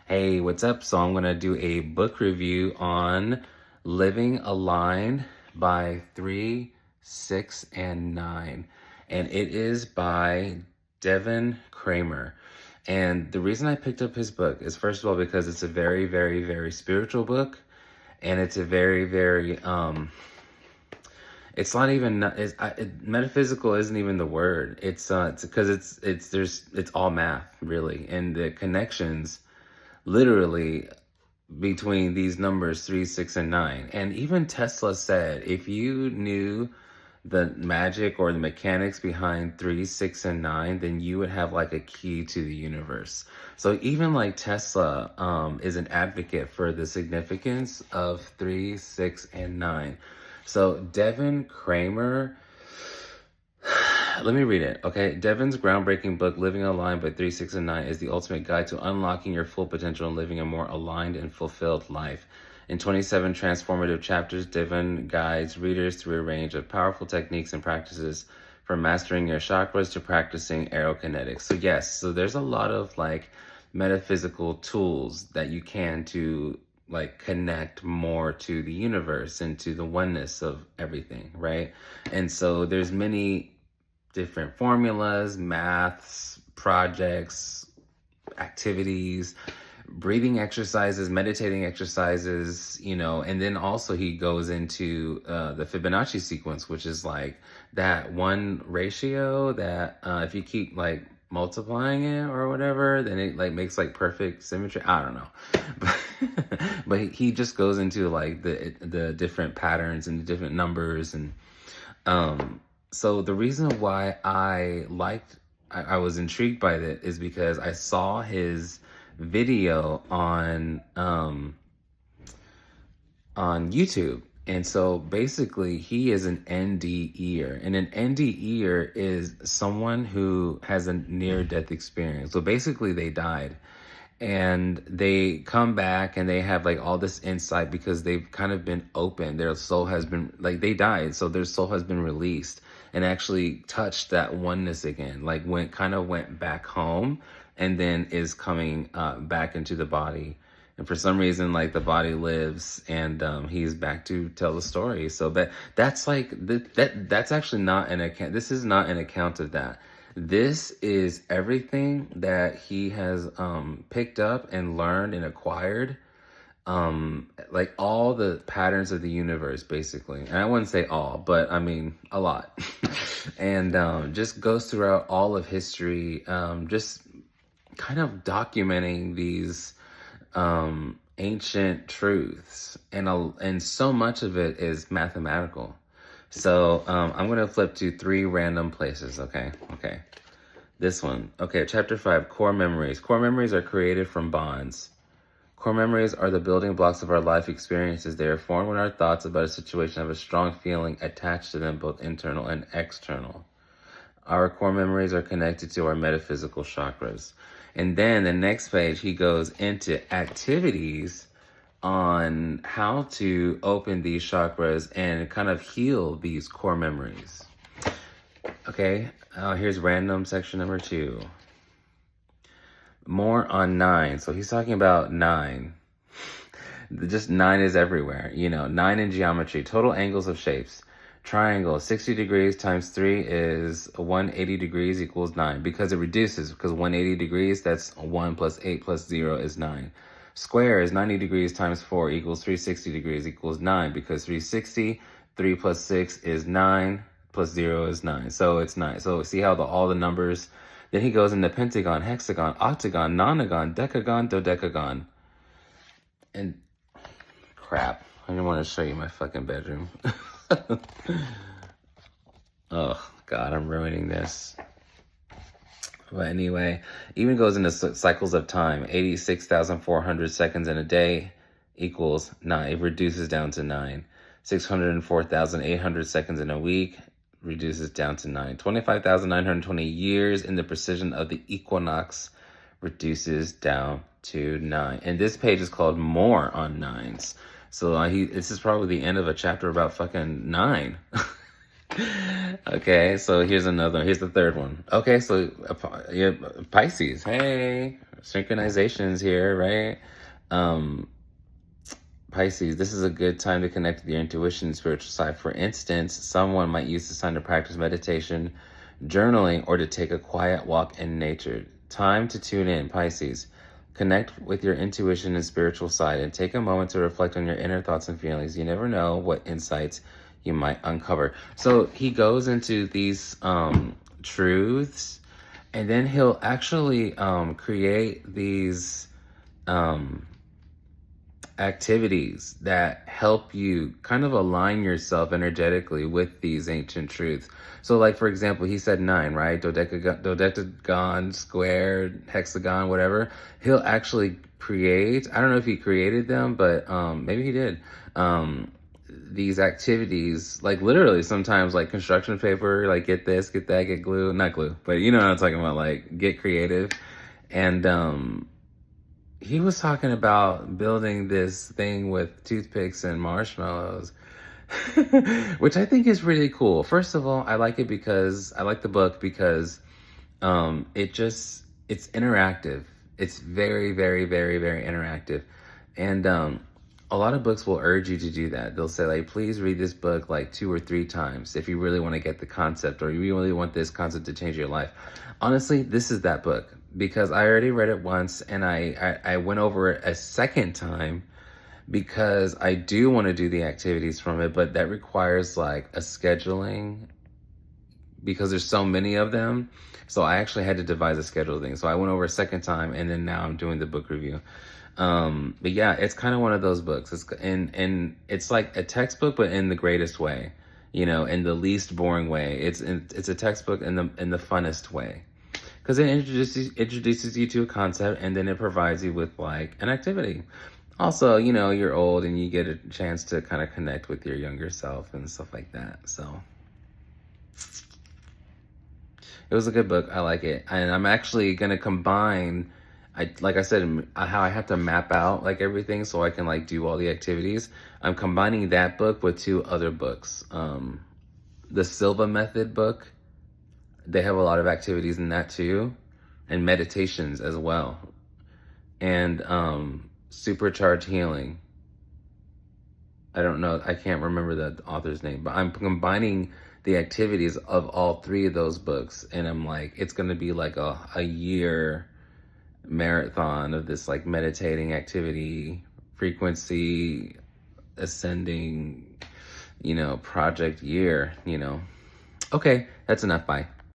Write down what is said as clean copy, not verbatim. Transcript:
Hey, what's up? So I'm going to do a book review on Living Aligned by 3, 6, and 9. And it is by Devon Kramer. And the reason I picked up his book is, first of all, because it's a very, very, very spiritual book. And it's a very, very, it's not even, metaphysical isn't even the word. It's because it's all math, really. And the connections literally between these numbers 3, 6, and 9. And even Tesla said if you knew the magic or the mechanics behind 3, 6, and 9, then you would have like a key to the universe. So even like Tesla is an advocate for the significance of 3, 6, and 9. So Devon Kramer, let me read it, okay? Devon's groundbreaking book, Living Aligned by 3, 6, and 9, is the ultimate guide to unlocking your full potential and living a more aligned and fulfilled life. In 27 transformative chapters, Devon guides readers through a range of powerful techniques and practices, from mastering your chakras to practicing aerokinetics. So yes, so there's a lot of like metaphysical tools that you can to like connect more to the universe and to the oneness of everything, right? And so there's many different formulas, maths, projects, activities, breathing exercises, meditating exercises, and then also he goes into the Fibonacci sequence, which is like that one ratio that if you keep like multiplying it or whatever, then it like makes like perfect symmetry. I don't know, but he just goes into like the different patterns and the different numbers. And so the reason why I was intrigued by that is because I saw his video on YouTube. And so basically he is an NDEer, and an NDEer is someone who has a near-death experience. So basically they died and they come back and they have like all this insight because they've kind of been open. Their soul has been like, they died, so their soul has been released and actually touched that oneness again, like went back home and then is coming back into the body. And for some reason, like the body lives, and he's back to tell the story. So that's like that's actually not an account. This is not an account of that. This is everything that he has picked up and learned and acquired, like all the patterns of the universe, basically. And I wouldn't say all, but I mean a lot. And just goes throughout all of history, just kind of documenting these ancient truths, and so much of it is mathematical. So I'm going to flip to 3 random places, okay? This one. Okay, chapter 5, core memories. Core memories are created from bonds. Core memories are the building blocks of our life experiences. They are formed when our thoughts about a situation have a strong feeling attached to them, both internal and external. Our core memories are connected to our metaphysical chakras. And then the next page, he goes into activities on how to open these chakras and kind of heal these core memories. Okay, here's random section number 2. More on 9. So he's talking about 9. Just 9 is everywhere. 9 in geometry. Total angles of shapes. Triangle, 60 degrees times 3 is 180 degrees equals 9, because it reduces, because 180 degrees, that's 1 plus 8 plus 0 is 9. Square is 90 degrees times 4 equals 360 degrees equals 9, because 360, 3 plus 6 is 9, plus 0 is 9. So it's 9. So see how all the numbers, then he goes into pentagon, hexagon, octagon, nonagon, decagon, dodecagon. And crap, I didn't want to show you my fucking bedroom. Oh God, I'm ruining this. But anyway, even goes into cycles of time. 86,400 seconds in a day equals 9. It reduces down to 9. 604,800 seconds in a week reduces down to 9. 25,920 years in the precision of the equinox reduces down to 9. And this page is called More on Nines. So this is probably the end of a chapter about fucking 9. Okay, so here's another one. Here's the third one. Okay, so yeah, Pisces. Hey, synchronizations here, right? Um, Pisces, this is a good time to connect with your intuition and spiritual side. For instance, someone might use this time to practice meditation, journaling, or to take a quiet walk in nature. Time to tune in, Pisces. Connect with your intuition and spiritual side and take a moment to reflect on your inner thoughts and feelings. You never know what insights you might uncover. So he goes into these truths, and then he'll actually create these um, activities that help you kind of align yourself energetically with these ancient truths. So, like, for example, he said 9, right? Dodecagon, squared, hexagon, whatever. He'll actually create, I don't know if he created them, but maybe he did. These activities, like literally sometimes like construction paper, like get this, get that, get glue, not glue, but you know what I'm talking about, like get creative. And he was talking about building this thing with toothpicks and marshmallows, which I think is really cool. First of all, I like it because I like the book because it's interactive. It's very, very, very, very interactive. And a lot of books will urge you to do that. They'll say, like, please read this book like 2 or 3 times if you really want to get the concept or you really want this concept to change your life. Honestly, this is that book because I already read it once and I went over it a second time because I do want to do the activities from it, but that requires like a scheduling because there's so many of them. So I actually had to devise a schedule thing. So I went over a second time and then now I'm doing the book review. But yeah, it's kind of one of those books. And it's like a textbook, but in the greatest way, you know, in the least boring way. It's a textbook in the funnest way. Because it introduces you to a concept and then it provides you with like an activity. Also, you know, you're old and you get a chance to kind of connect with your younger self and stuff like that. So it was a good book. I like it. And I'm actually going to combine, like I said, how I have to map out like everything so I can like do all the activities. I'm combining that book with 2 other books. The Silva Method book, they have a lot of activities in that too, and meditations as well. And Supercharged Healing. I don't know, I can't remember the author's name, but I'm combining the activities of all 3 of those books. And I'm like, it's going to be like a year marathon of this like meditating activity, frequency ascending, you know, project year, you know. Okay, that's enough. Bye.